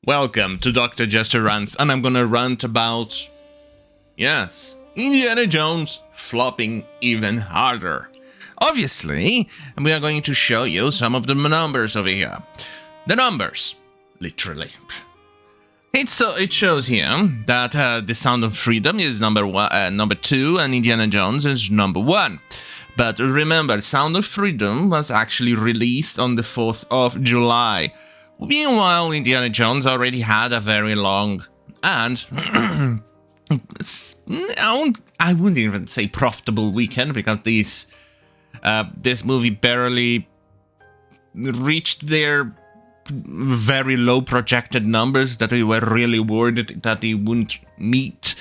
Welcome to Dr. Jester Rants, and I'm gonna rant about, yes, Indiana Jones flopping even harder. Obviously, we are going to show you some of the numbers over here. The numbers, literally. It shows here that The Sound of Freedom is number 2, and Indiana Jones is number 1. But remember, Sound of Freedom was actually released on the 4th of July. Meanwhile, Indiana Jones already had a very long and I wouldn't even say profitable weekend, because this movie barely reached their very low projected numbers that we were really worried that they wouldn't meet.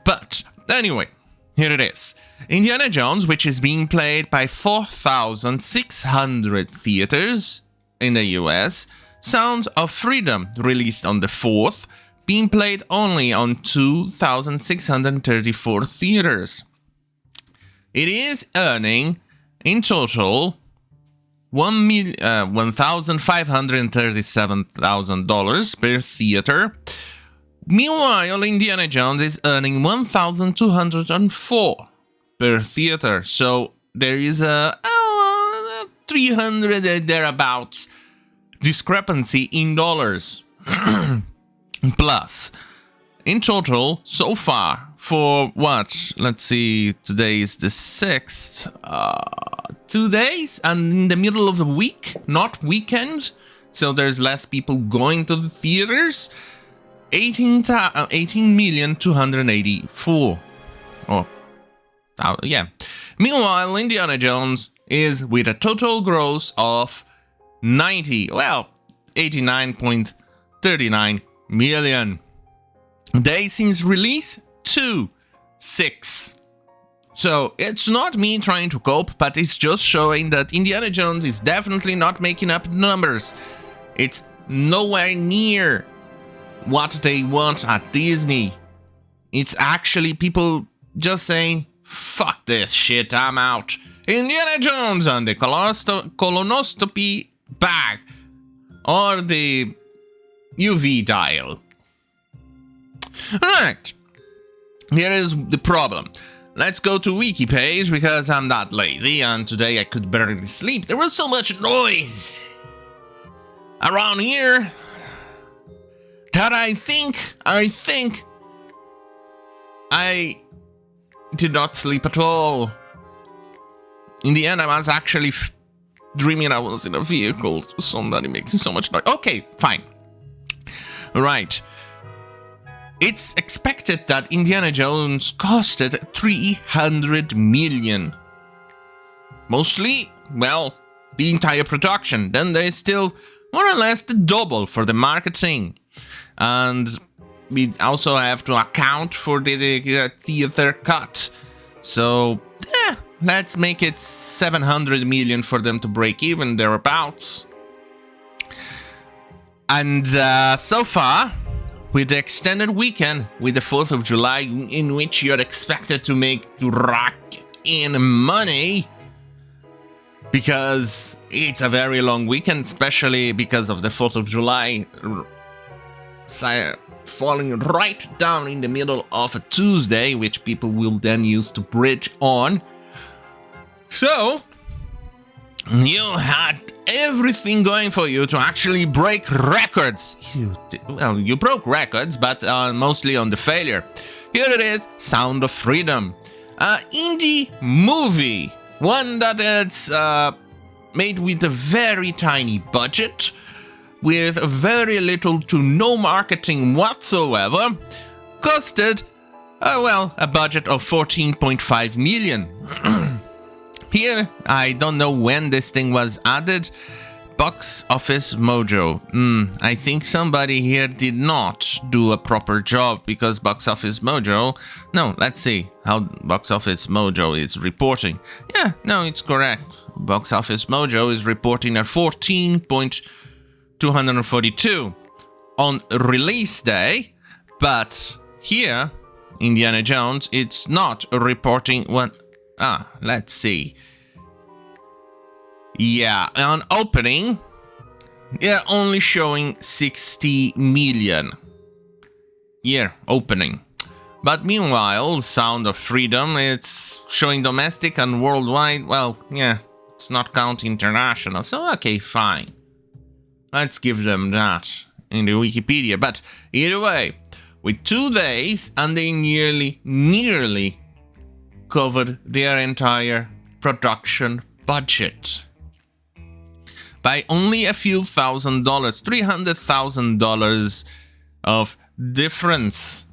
But anyway, here it is. Indiana Jones, which is being played by 4,600 theaters in the US. Sound of Freedom, released on the 4th, being played only on 2,634 theaters. It is earning, in total, $1,537,000 per theater. Meanwhile, Indiana Jones is earning $1,204 per theater. So there is a 300 thereabouts discrepancy in dollars. Plus, in total, so far, for what? Let's see, today is the 6th. 2 days, and in the middle of the week, not weekend, so there's less people going to the theaters. 18,284. Oh, yeah. Meanwhile, Indiana Jones is with a total gross of 89.39 million. Days since release, 6. So it's not me trying to cope, but it's just showing that Indiana Jones is definitely not making up numbers. It's nowhere near what they want at Disney. It's actually people just saying, fuck this shit, I'm out. Indiana Jones on the colonoscopy bag or the UV dial. Alright, here is the problem. Let's go to Wiki page, because I'm that lazy and today I could barely sleep. There was so much noise around here that I think I did not sleep at all. In the end, I was actually dreaming I was in a vehicle. Somebody making so much noise. Okay, fine. Right. It's expected that Indiana Jones costed 300 million. Mostly, well, the entire production. Then there's still more or less the double for the marketing. And we also have to account for the theater cut. So, let's make it 700 million for them to break even, thereabouts. And so far, with the extended weekend, with the 4th of July, in which you're expected to rack in money, because it's a very long weekend, especially because of the 4th of July falling right down in the middle of a Tuesday, which people will then use to bridge on. So, you had everything going for you to actually break records. You broke records, but mostly on the failure. Here it is, Sound of Freedom. Indie movie. One that is made with a very tiny budget, with very little to no marketing whatsoever. Costed, a budget of 14.5 million. Here, I don't know when this thing was added. Box Office Mojo. I think somebody here did not do a proper job, because Box Office Mojo... No, let's see how Box Office Mojo is reporting. Yeah, no, it's correct. Box Office Mojo is reporting a 14.242 on release day, but here, Indiana Jones, it's not reporting what... let's see. Yeah, on opening, they're only showing 60 million year opening. But meanwhile, Sound of Freedom, it's showing domestic and worldwide. Well, yeah, it's not counting international, so okay, fine. Let's give them that in the Wikipedia. But either way, with 2 days, and they nearly covered their entire production budget by only a few $1,000s, $300,000 of difference.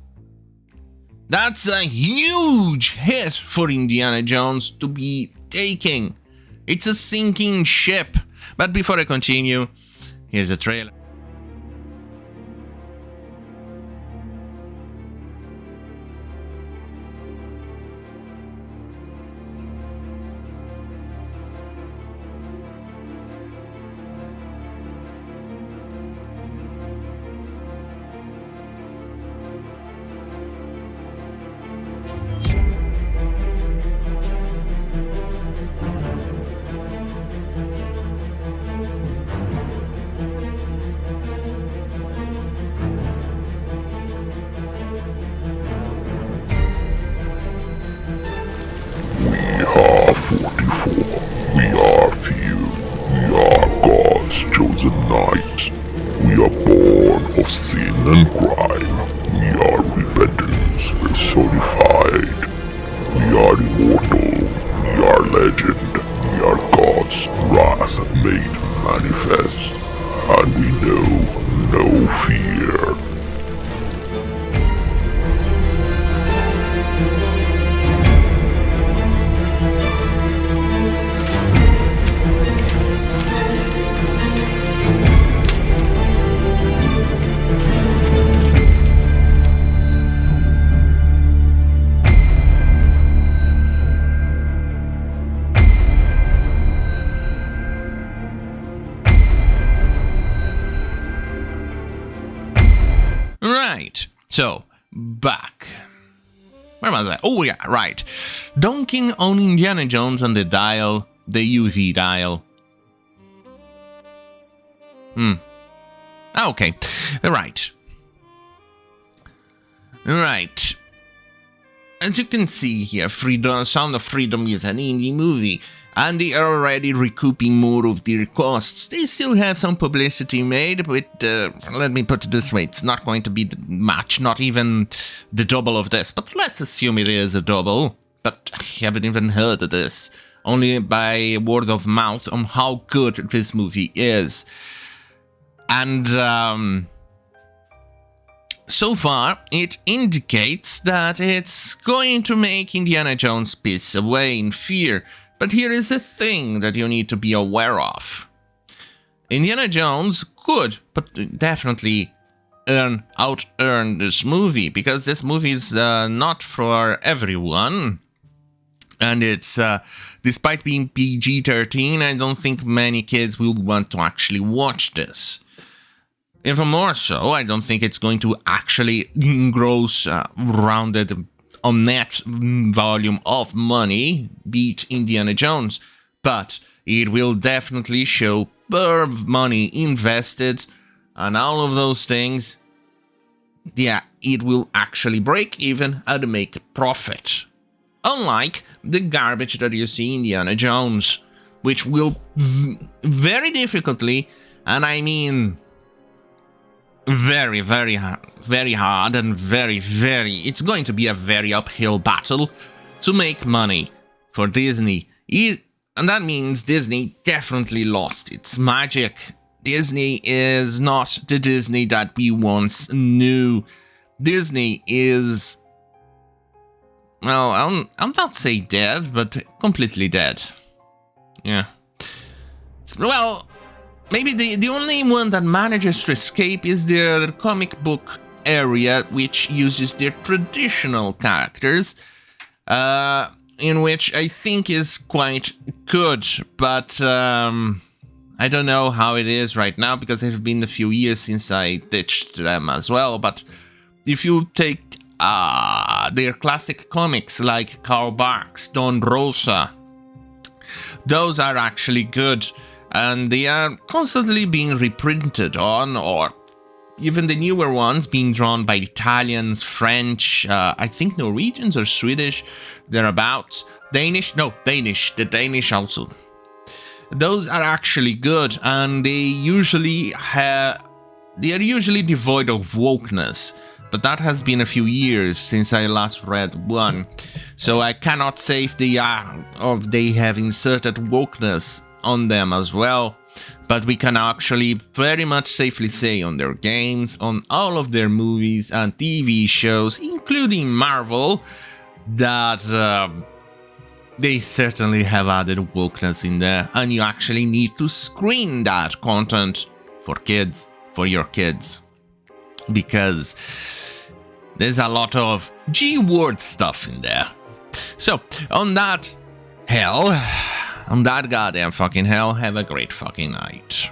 That's a huge hit for Indiana Jones to be taking. It's a sinking ship. But before I continue, here's a trailer. So, back. Where was I? Oh, yeah, right. Donking on Indiana Jones on the dial, the UV dial. Okay, right. Right. As you can see here, Sound of Freedom is an indie movie, and they are already recouping more of their costs. They still have some publicity made, but let me put it this way, it's not going to be much, not even the double of this, but let's assume it is a double. But I haven't even heard of this, only by word of mouth on how good this movie is. And so far, it indicates that it's going to make Indiana Jones piss away in fear. But here is the thing that you need to be aware of. Indiana Jones could, but definitely out-earn this movie, because this movie is not for everyone. And it's, despite being PG-13, I don't think many kids will want to actually watch this. Even more so, I don't think it's going to actually gross rounded on net volume of money, beat Indiana Jones, but it will definitely show per money invested and all of those things. Yeah, it will actually break even and make a profit. Unlike the garbage that you see in Indiana Jones, which will very difficultly, and I mean very, very hard and very, it's going to be a very uphill battle to make money for Disney. And that means Disney definitely lost its magic. Disney is not the Disney that we once knew. Disney is, well, I'll not say dead, but completely dead. Yeah. Well, maybe the only one that manages to escape is their comic book area, which uses their traditional characters, in which I think is quite good, but I don't know how it is right now, because it's been a few years since I ditched them as well. But if you take their classic comics like Karl Barks, Don Rosa, those are actually good. and they are constantly being reprinted on, or even the newer ones being drawn by Italians, French, I think Norwegians or Swedish, thereabouts. Danish, the Danish also. Those are actually good, and they are usually devoid of wokeness. But that has been a few years since I last read one, so I cannot say if they have inserted wokeness on them as well. But we can actually very much safely say on their games, on all of their movies and TV shows, including Marvel, that they certainly have added wokeness in there, and you actually need to screen that content for kids, for your kids, because there's a lot of G-word stuff in there. So, on that goddamn fucking hell, have a great fucking night.